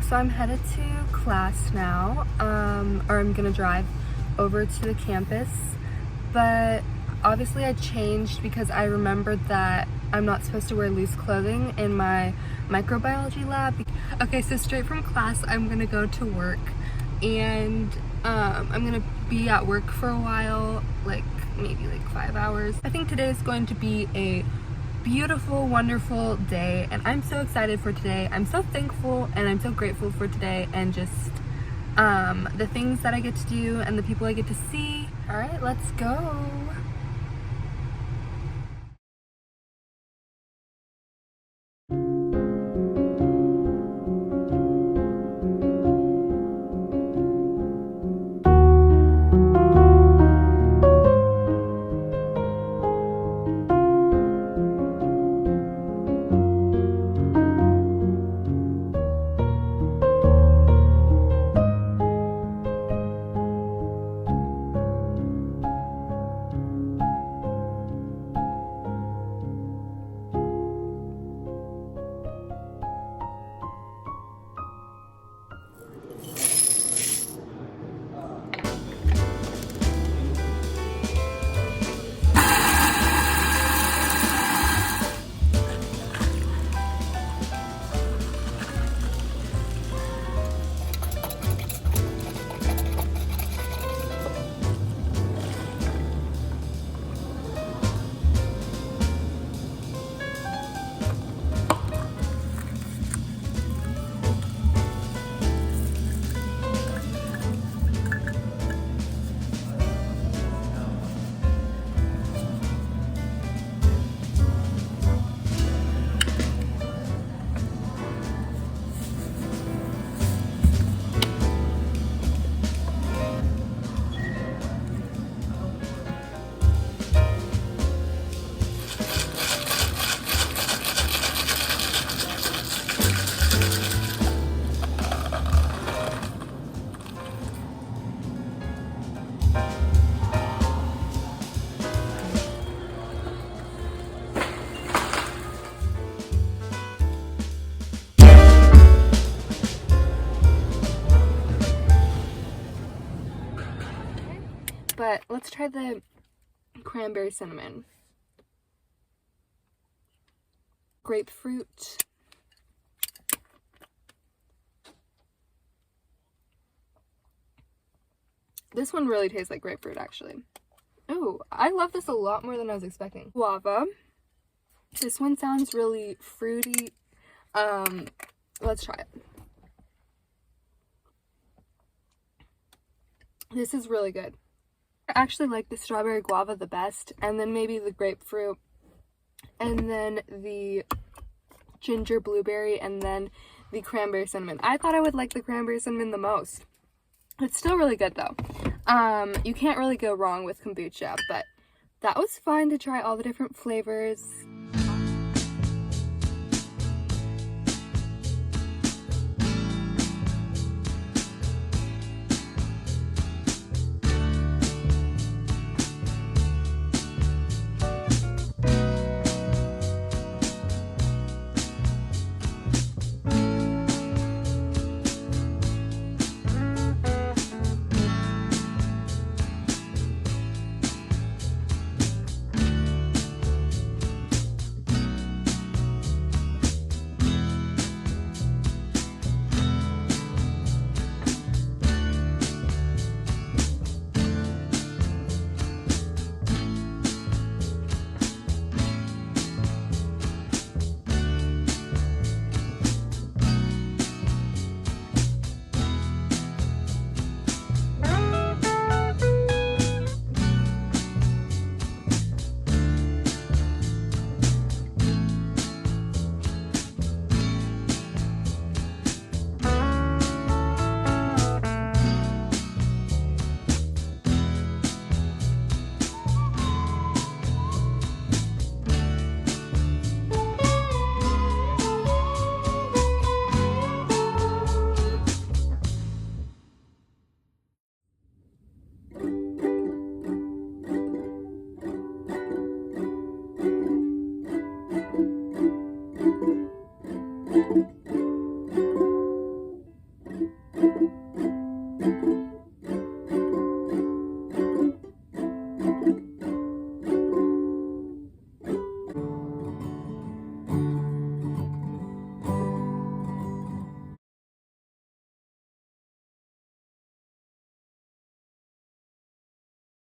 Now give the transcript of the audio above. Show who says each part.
Speaker 1: So I'm headed to class now, or I'm gonna drive over to the campus, but obviously I changed because I remembered that I'm not supposed to wear loose clothing in my microbiology lab. Okay, so straight from class, I'm gonna go to work, and I'm gonna be at work for a while, like maybe like 5 hours. I think today is going to be a beautiful, wonderful day, and I'm so excited for today. I'm so thankful and I'm so grateful for today, and just the things that I get to do and the people I get to see. All right, let's go. But let's try the cranberry cinnamon. Grapefruit. This one really tastes like grapefruit, actually. Oh, I love this a lot more than I was expecting. Guava. This one sounds really fruity. Let's try it. This is really good. I actually like the strawberry guava the best, and then maybe the grapefruit, and then the ginger blueberry, and then the cranberry cinnamon. I thought I would like the cranberry cinnamon the most. It's still really good though. You can't really go wrong with kombucha, but that was fun to try all the different flavors.